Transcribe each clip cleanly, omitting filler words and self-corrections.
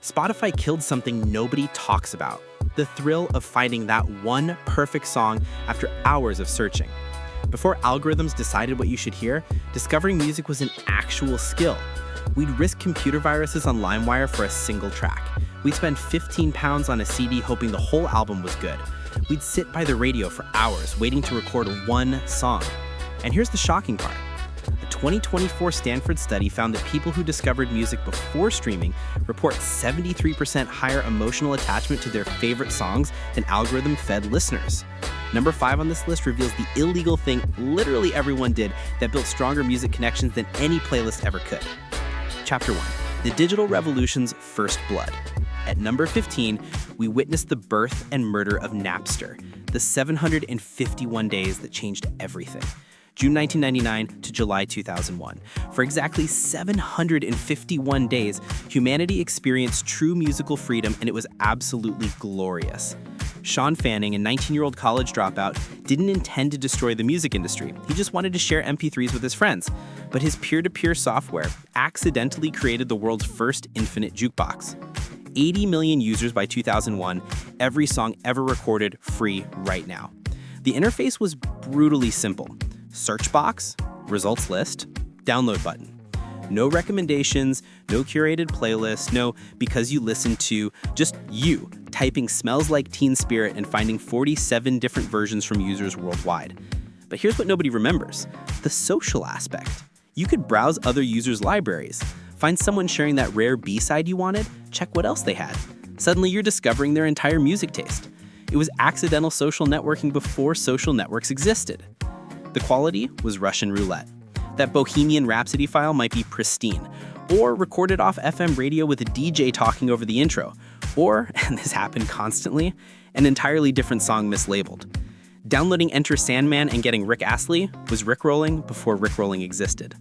Spotify killed something nobody talks about: the thrill of finding that one perfect song after hours of searching. Before algorithms decided what you should hear, discovering music was an actual skill. We'd risk computer viruses on LimeWire for a single track. We'd spend £15 on a CD hoping the whole album was good. We'd sit by the radio for hours waiting to record one song. And here's the shocking part. A 2024 Stanford study found that people who discovered music before streaming report 73% higher emotional attachment to their favorite songs than algorithm-fed listeners. Number 5 on this list reveals the illegal thing literally everyone did that built stronger music connections than any playlist ever could. Chapter 1. The Digital Revolution's First Blood. At number 15, we witnessed the birth and murder of Napster, the 751 days that changed everything. June 1999 to July 2001. For exactly 751 days, humanity experienced true musical freedom, and it was absolutely glorious. Sean Fanning, a 19-year-old college dropout, didn't intend to destroy the music industry. He just wanted to share MP3s with his friends. But his peer-to-peer software accidentally created the world's first infinite jukebox. 80 million users by 2001, every song ever recorded free right now. The interface was brutally simple. Search box, results list, download button. No recommendations, no curated playlist, no because you listen to, just you typing "Smells Like Teen Spirit" and finding 47 different versions from users worldwide. But here's what nobody remembers: the social aspect. You could browse other users' libraries, find someone sharing that rare B-side you wanted, check what else they had. Suddenly you're discovering their entire music taste. It was accidental social networking before social networks existed. The quality was Russian roulette. That Bohemian Rhapsody file might be pristine, or recorded off FM radio with a DJ talking over the intro, or, and this happened constantly, an entirely different song mislabeled. Downloading Enter Sandman and getting Rick Astley was rickrolling before rickrolling existed.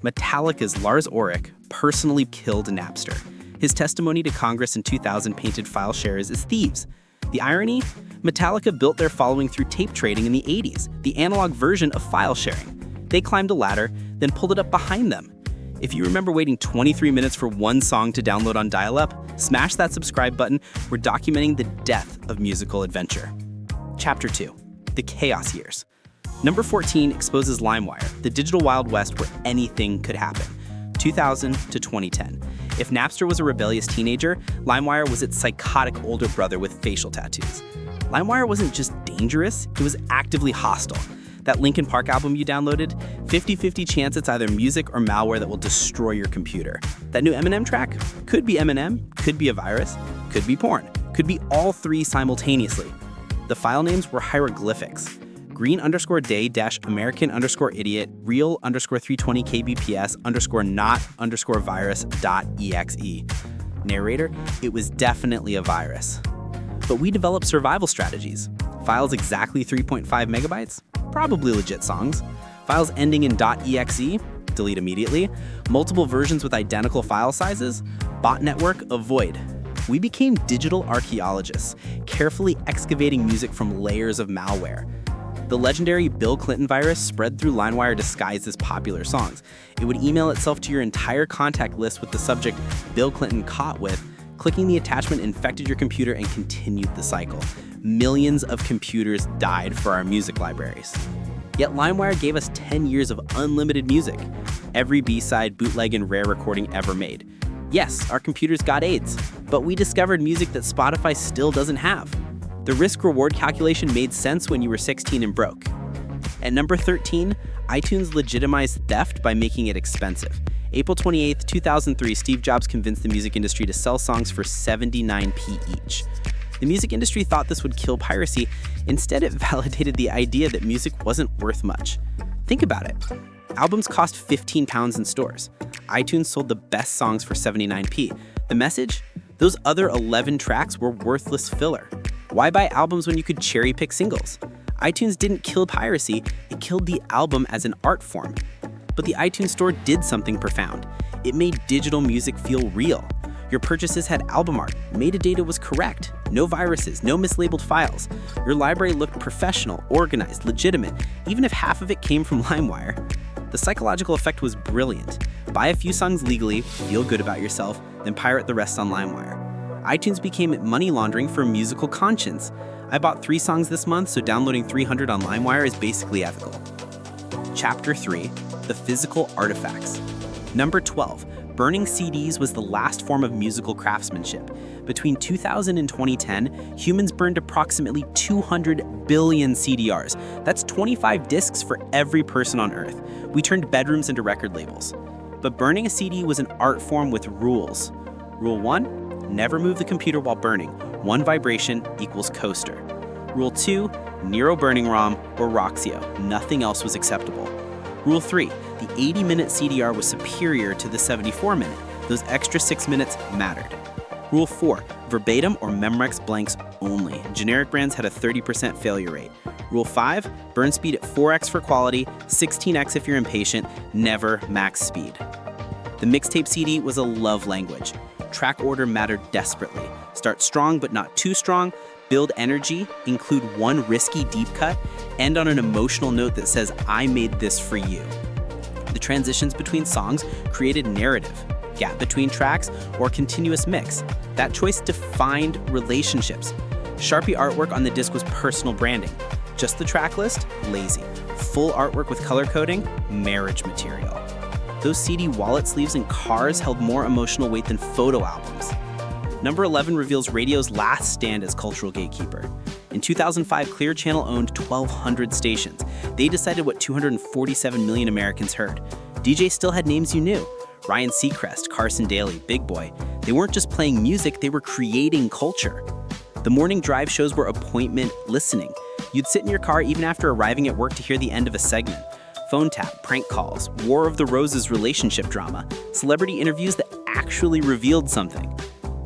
Metallica's Lars Ulrich personally killed Napster. His testimony to Congress in 2000 painted file sharers as thieves. The irony? Metallica built their following through tape trading in the 80s, the analog version of file sharing. They climbed a ladder, then pulled it up behind them. If you remember waiting 23 minutes for one song to download on dial-up, smash that subscribe button. We're documenting the death of musical adventure. Chapter 2. The Chaos Years. Number 14 exposes LimeWire, the digital Wild West where anything could happen. 2000 to 2010. If Napster was a rebellious teenager, LimeWire was its psychotic older brother with facial tattoos. LimeWire wasn't just dangerous, it was actively hostile. That Linkin Park album you downloaded, 50-50 chance it's either music or malware that will destroy your computer. That new Eminem track? Could be Eminem, could be a virus, could be porn, could be all three simultaneously. The file names were hieroglyphics. green_day-American_idiot real_320 kbps_not_virus.exe. Narrator, it was definitely a virus. But we developed survival strategies. Files exactly 3.5 megabytes? Probably legit songs. Files ending in .exe? Delete immediately. Multiple versions with identical file sizes? Bot network, avoid. We became digital archaeologists, carefully excavating music from layers of malware. The legendary Bill Clinton virus spread through LimeWire disguised as popular songs. It would email itself to your entire contact list with the subject "Bill Clinton caught with." Clicking the attachment infected your computer and continued the cycle. Millions of computers died for our music libraries. Yet LimeWire gave us 10 years of unlimited music. Every B-side, bootleg, and rare recording ever made. Yes, our computers got AIDS, but we discovered music that Spotify still doesn't have. The risk-reward calculation made sense when you were 16 and broke. At number 13, iTunes legitimized theft by making it expensive. April 28, 2003, Steve Jobs convinced the music industry to sell songs for 79p each. The music industry thought this would kill piracy. Instead, it validated the idea that music wasn't worth much. Think about it. Albums cost £15 in stores. iTunes sold the best songs for 79p. The message? Those other 11 tracks were worthless filler. Why buy albums when you could cherry-pick singles? iTunes didn't kill piracy, it killed the album as an art form. But the iTunes Store did something profound. It made digital music feel real. Your purchases had album art, metadata was correct, no viruses, no mislabeled files. Your library looked professional, organized, legitimate, even if half of it came from LimeWire. The psychological effect was brilliant. Buy a few songs legally, feel good about yourself, then then pirate the rest on LimeWire. iTunes became money laundering for musical conscience. I bought 3 songs this month, so downloading 300 on LimeWire is basically ethical. Chapter 3, the physical artifacts. Number 12, burning CDs was the last form of musical craftsmanship. Between 2000 and 2010, humans burned approximately 200 billion CDRs. That's 25 discs for every person on Earth. We turned bedrooms into record labels. But burning a CD was an art form with rules. Rule 1, never move the computer while burning. 1 vibration equals coaster. Rule 2, Nero burning ROM or Roxio. Nothing else was acceptable. Rule 3, the 80-minute CDR was superior to the 74-minute. Those extra 6 minutes mattered. Rule 4, verbatim or Memorex blanks only. Generic brands had a 30% failure rate. Rule 5, burn speed at 4x for quality, 16x if you're impatient, never max speed. The mixtape CD was a love language. Track order mattered desperately. Start strong but not too strong, build energy, include 1 risky deep cut, end on an emotional note that says, I made this for you. The transitions between songs created narrative, gap between tracks, or continuous mix. That choice defined relationships. Sharpie artwork on the disc was personal branding. Just the track list? Lazy. Full artwork with color coding? Marriage material. Those CD wallet sleeves in cars held more emotional weight than photo albums. Number 11 reveals radio's last stand as cultural gatekeeper. In 2005, Clear Channel owned 1,200 stations. They decided what 247 million Americans heard. DJs still had names you knew. Ryan Seacrest, Carson Daly, Big Boy. They weren't just playing music, they were creating culture. The morning drive shows were appointment listening. You'd sit in your car even after arriving at work to hear the end of a segment. Phone tap, prank calls, War of the Roses relationship drama, celebrity interviews that actually revealed something.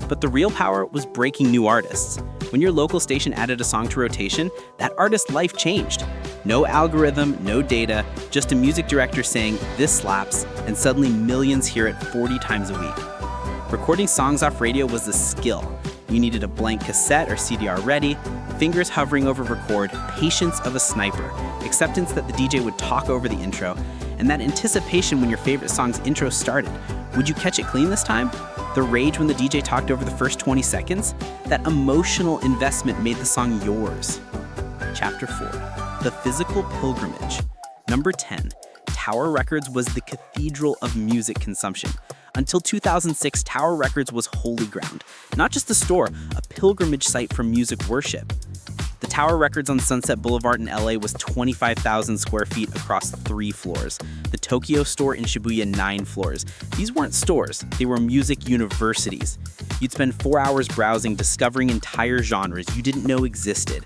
But the real power was breaking new artists. When your local station added a song to rotation, that artist's life changed. No algorithm, no data, just a music director saying, this slaps, and suddenly millions hear it 40 times a week. Recording songs off radio was a skill. You needed a blank cassette or CDR ready, fingers hovering over record, patience of a sniper, acceptance that the DJ would talk over the intro, and that anticipation when your favorite song's intro started. Would you catch it clean this time? The rage when the DJ talked over the first 20 seconds? That emotional investment made the song yours. Chapter 4, the physical pilgrimage. Number 10, Tower Records was the cathedral of music consumption. Until 2006, Tower Records was holy ground. Not just a store, a pilgrimage site for music worship. The Tower Records on Sunset Boulevard in LA was 25,000 square feet across 3 floors. The Tokyo store in Shibuya, 9 floors. These weren't stores, they were music universities. You'd spend 4 hours browsing, discovering entire genres you didn't know existed.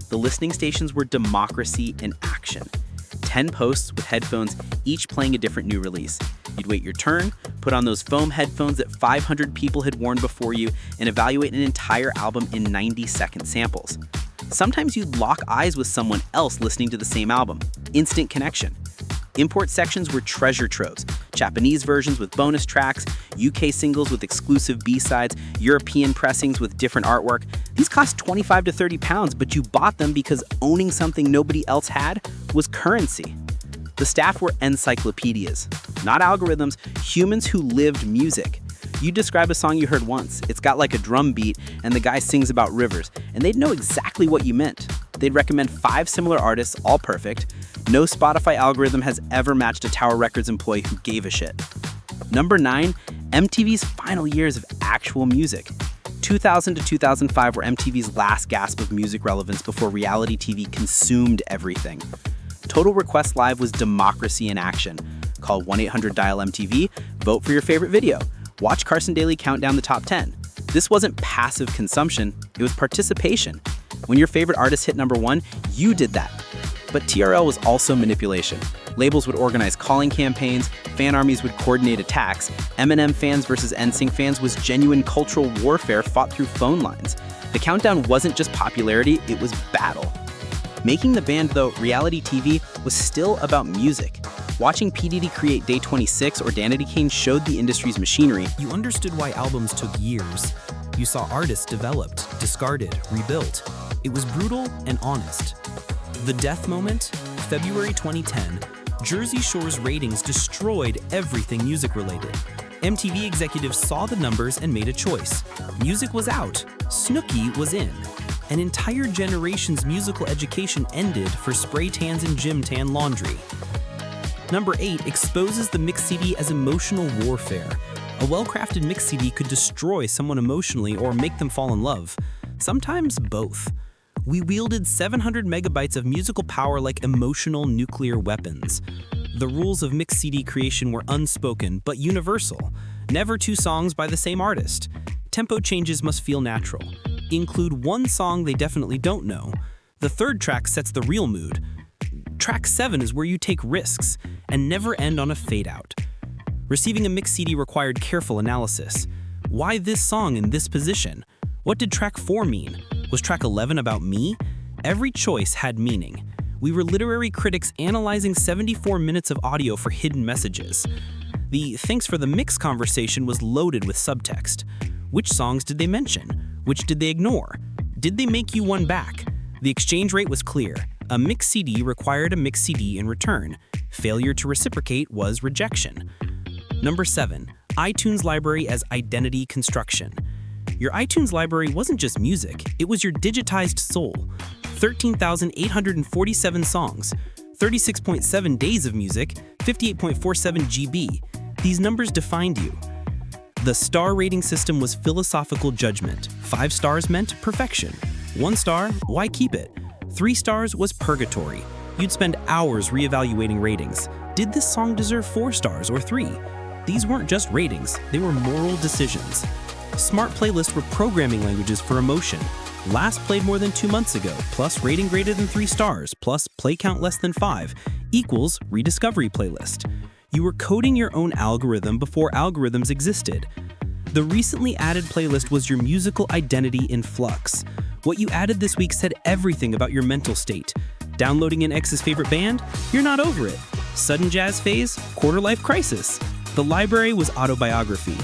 The listening stations were democracy in action. 10 posts with headphones, each playing a different new release. You'd wait your turn, put on those foam headphones that 500 people had worn before you, and evaluate an entire album in 90-second samples. Sometimes you'd lock eyes with someone else listening to the same album. Instant connection. Import sections were treasure troves. Japanese versions with bonus tracks, UK singles with exclusive B-sides, European pressings with different artwork. These cost 25 to 30 pounds, but you bought them because owning something nobody else had was currency. The staff were encyclopedias, not algorithms, humans who lived music. You describe a song you heard once, it's got like a drum beat, and the guy sings about rivers, and they'd know exactly what you meant. They'd recommend 5 similar artists, all perfect. No Spotify algorithm has ever matched a Tower Records employee who gave a shit. Number 9, MTV's final years of actual music. 2000 to 2005 were MTV's last gasp of music relevance before reality TV consumed everything. Total Request Live was democracy in action. Call 1-800-DIAL-MTV, vote for your favorite video. Watch Carson Daly count down the top 10. This wasn't passive consumption, it was participation. When your favorite artist hit number 1, you did that. But TRL was also manipulation. Labels would organize calling campaigns, fan armies would coordinate attacks. Eminem fans versus NSYNC fans was genuine cultural warfare fought through phone lines. The countdown wasn't just popularity, it was battle. Making the band, though, reality TV was still about music. Watching P. Diddy create Day 26 or Danity Kane showed the industry's machinery. You understood why albums took years. You saw artists developed, discarded, rebuilt. It was brutal and honest. The death moment, February 2010, Jersey Shore's ratings destroyed everything music-related. MTV executives saw the numbers and made a choice. Music was out, Snooki was in. An entire generation's musical education ended for spray tans and gym tan laundry. Number 8 exposes the mix CD as emotional warfare. A well-crafted mix CD could destroy someone emotionally or make them fall in love. Sometimes both. We wielded 700 megabytes of musical power like emotional nuclear weapons. The rules of mix CD creation were unspoken but universal. Never two songs by the same artist. Tempo changes must feel natural. Include one song they definitely don't know. The third track sets the real mood. Track 7 is where you take risks and never end on a fade out. Receiving a mix CD required careful analysis. Why this song in this position? What did track 4 mean? Was track 11 about me? Every choice had meaning. We were literary critics analyzing 74 minutes of audio for hidden messages. The thanks for the mix conversation was loaded with subtext. Which songs did they mention? Which did they ignore? Did they make you one back? The exchange rate was clear. A mix CD required a mix CD in return. Failure to reciprocate was rejection. Number 7, iTunes library as identity construction. Your iTunes library wasn't just music, it was your digitized soul. 13,847 songs, 36.7 days of music, 58.47 GB. These numbers defined you. The star rating system was philosophical judgment. 5 stars meant perfection. 1 star, why keep it? 3 stars was purgatory. You'd spend hours reevaluating ratings. Did this song deserve 4 stars or 3? These weren't just ratings, they were moral decisions. Smart playlists were programming languages for emotion. Last played more than 2 months ago, plus rating greater than 3 stars, plus play count less than 5, equals rediscovery playlist. You were coding your own algorithm before algorithms existed. The recently added playlist was your musical identity in flux. What you added this week said everything about your mental state. Downloading an ex's favorite band? You're not over it. Sudden jazz phase? Quarter-life crisis. The library was autobiography.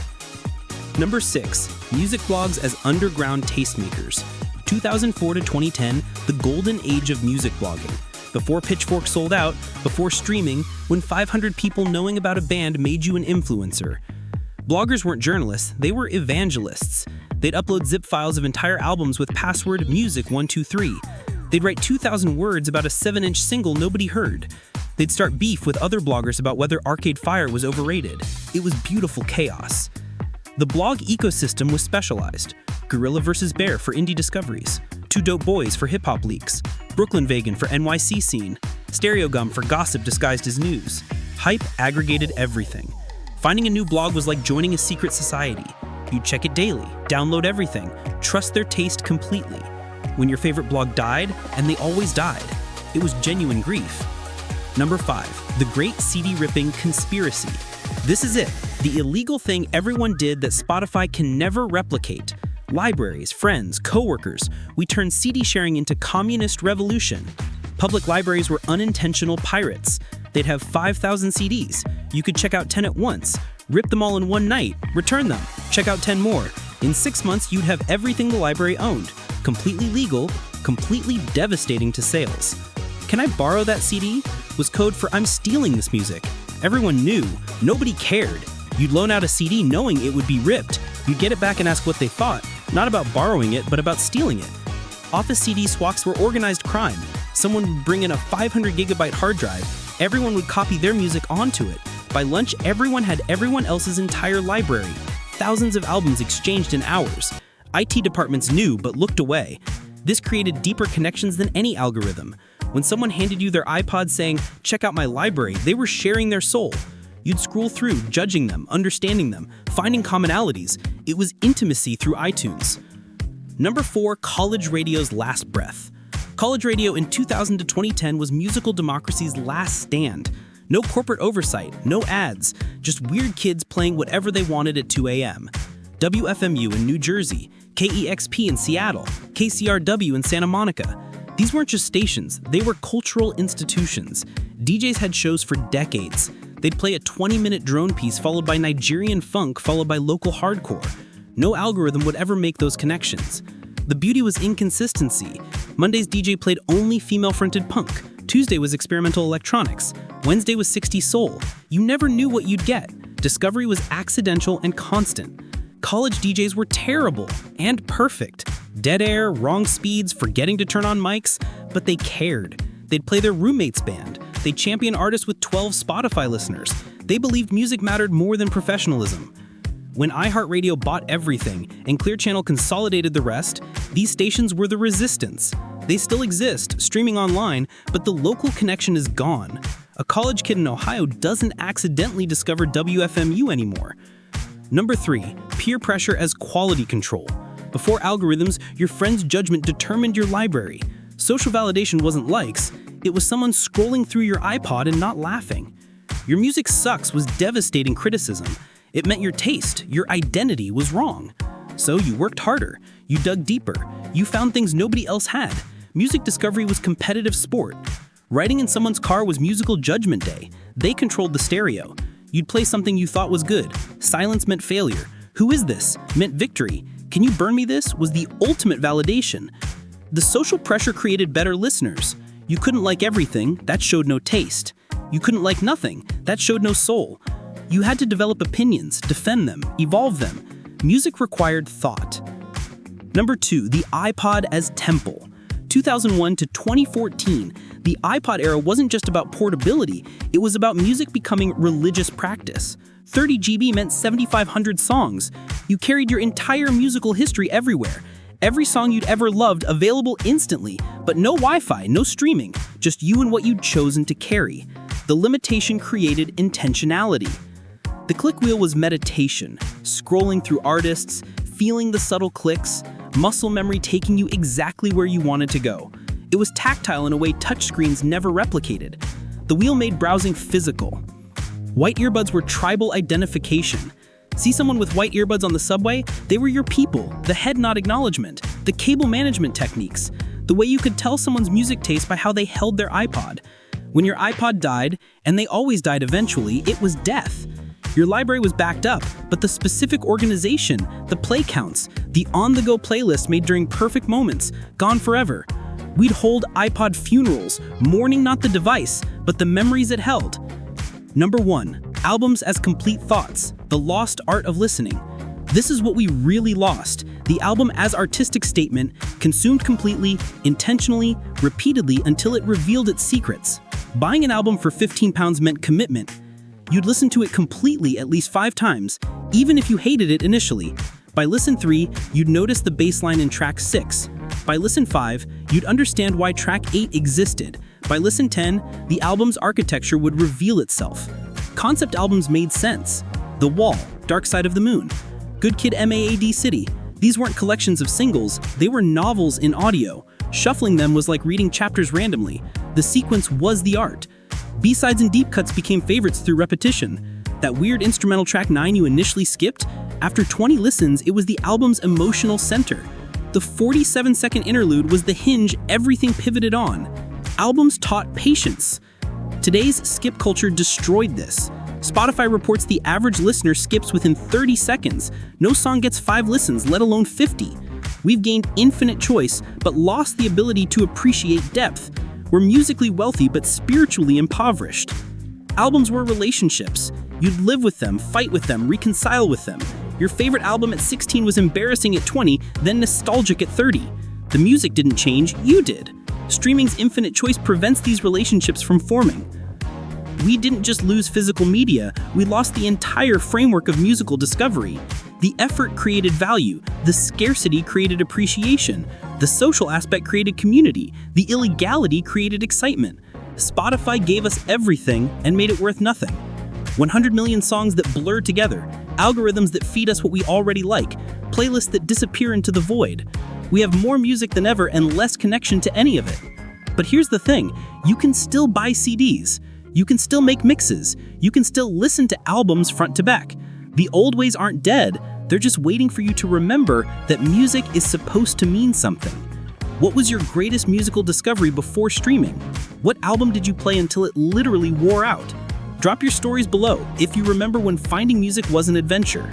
Number 6, music blogs as underground tastemakers. 2004 to 2010, the golden age of music blogging. Before Pitchfork sold out, before streaming, when 500 people knowing about a band made you an influencer. Bloggers weren't journalists, they were evangelists. They'd upload zip files of entire albums with password music123. They'd write 2,000 words about a 7-inch single nobody heard. They'd start beef with other bloggers about whether Arcade Fire was overrated. It was beautiful chaos. The blog ecosystem was specialized. Gorilla vs. Bear for indie discoveries. Two Dope Boys for hip-hop leaks. Brooklyn Vegan for NYC scene. Stereo Gum for gossip disguised as news. Hype aggregated everything. Finding a new blog was like joining a secret society. You'd check it daily, download everything, trust their taste completely. When your favorite blog died, and they always died, it was genuine grief. Number 5, the great CD ripping conspiracy. This is it, the illegal thing everyone did that Spotify can never replicate. Libraries, friends, coworkers, we turned CD sharing into communist revolution. Public libraries were unintentional pirates. They'd have 5,000 CDs. You could check out 10 at once, rip them all in one night, return them, check out 10 more. In 6 months, you'd have everything the library owned. Completely legal, completely devastating to sales. Can I borrow that CD? Was code for I'm stealing this music. Everyone knew, nobody cared. You'd loan out a CD knowing it would be ripped. You'd get it back and ask what they thought, not about borrowing it, but about stealing it. Office CD swaps were organized crime. Someone would bring in a 500 gigabyte hard drive. Everyone would copy their music onto it. By lunch, everyone had everyone else's entire library. Thousands of albums exchanged in hours. IT departments knew but looked away. This created deeper connections than any algorithm. When someone handed you their iPod saying, "Check out my library," they were sharing their soul. You'd scroll through, judging them, understanding them, finding commonalities. It was intimacy through iTunes. Number 4, college radio's last breath. College radio in 2000 to 2010 was musical democracy's last stand. No corporate oversight, no ads, just weird kids playing whatever they wanted at 2 a.m. WFMU in New Jersey, KEXP in Seattle, KCRW in Santa Monica. These weren't just stations, they were cultural institutions. DJs had shows for decades. They'd play a 20-minute drone piece followed by Nigerian funk followed by local hardcore. No algorithm would ever make those connections. The beauty was inconsistency. Monday's DJ played only female-fronted punk. Tuesday was experimental electronics. Wednesday was 60s soul. You never knew what you'd get. Discovery was accidental and constant. College DJs were terrible and perfect. Dead air, wrong speeds, forgetting to turn on mics, but they cared. They'd play their roommate's band. They'd champion artists with 12 Spotify listeners. They believed music mattered more than professionalism. When iHeartRadio bought everything and Clear Channel consolidated the rest, these stations were the resistance. They still exist, streaming online, but the local connection is gone. A college kid in Ohio doesn't accidentally discover WFMU anymore. Number 3, peer pressure as quality control. Before algorithms, your friend's judgment determined your library. Social validation wasn't likes, it was someone scrolling through your iPod and not laughing. Your music sucks was devastating criticism. It meant your taste, your identity was wrong. So you worked harder, you dug deeper, you found things nobody else had. Music discovery was competitive sport. Riding in someone's car was musical judgment day. They controlled the stereo. You'd play something you thought was good. Silence meant failure. Who is this? Meant victory. Can you burn me this? Was the ultimate validation. The social pressure created better listeners. You couldn't like everything, that showed no taste. You couldn't like nothing, that showed no soul. You had to develop opinions, defend them, evolve them. Music required thought. Number 2, the iPod as temple. 2001 to 2014, the iPod era wasn't just about portability, it was about music becoming religious practice. 30 GB meant 7,500 songs. You carried your entire musical history everywhere. Every song you'd ever loved available instantly, but no Wi-Fi, no streaming, just you and what you'd chosen to carry. The limitation created intentionality. The click wheel was meditation, scrolling through artists, feeling the subtle clicks, muscle memory taking you exactly where you wanted to go. It was tactile in a way touchscreens never replicated. The wheel made browsing physical. White earbuds were tribal identification. See someone with white earbuds on the subway? They were your people, the head nod acknowledgement, the cable management techniques, the way you could tell someone's music taste by how they held their iPod. When your iPod died, and they always died eventually, it was death. Your library was backed up, but the specific organization, the play counts, the on-the-go playlist made during perfect moments, gone forever. We'd hold iPod funerals, mourning not the device, but the memories it held. Number 1, albums as complete thoughts, the lost art of listening. This is what we really lost. The album as artistic statement, consumed completely, intentionally, repeatedly until it revealed its secrets. Buying an album for £15 meant commitment. You'd listen to it completely at least 5 times, even if you hated it initially. By listen 3, you'd notice the bass line in track 6. By listen 5, you'd understand why track 8 existed. By listen 10, the album's architecture would reveal itself. Concept albums made sense. The Wall, Dark Side of the Moon, Good Kid MAAD City. These weren't collections of singles, they were novels in audio. Shuffling them was like reading chapters randomly. The sequence was the art. B-sides and deep cuts became favorites through repetition. That weird instrumental track 9 you initially skipped, after 20 listens, it was the album's emotional center. The 47-second interlude was the hinge everything pivoted on. Albums taught patience. Today's skip culture destroyed this. Spotify reports the average listener skips within 30 seconds. No song gets 5 listens, let alone 50. We've gained infinite choice, but lost the ability to appreciate depth. We're musically wealthy, but spiritually impoverished. Albums were relationships. You'd live with them, fight with them, reconcile with them. Your favorite album at 16 was embarrassing at 20, then nostalgic at 30. The music didn't change, you did. Streaming's infinite choice prevents these relationships from forming. We didn't just lose physical media, we lost the entire framework of musical discovery. The effort created value, the scarcity created appreciation, the social aspect created community, the illegality created excitement. Spotify gave us everything and made it worth nothing. 100 million songs that blur together, algorithms that feed us what we already like, playlists that disappear into the void. We have more music than ever and less connection to any of it. But here's the thing, you can still buy CDs. You can still make mixes. You can still listen to albums front to back. The old ways aren't dead, they're just waiting for you to remember that music is supposed to mean something. What was your greatest musical discovery before streaming? What album did you play until it literally wore out? Drop your stories below if you remember when finding music was an adventure.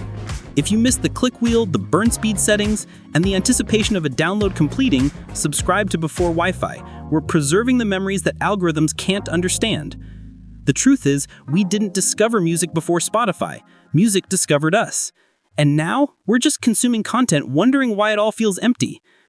If you missed the click wheel, the burn speed settings, and the anticipation of a download completing, subscribe to Before Wi-Fi. We're preserving the memories that algorithms can't understand. The truth is, we didn't discover music before Spotify. Music discovered us. And now, we're just consuming content wondering why it all feels empty.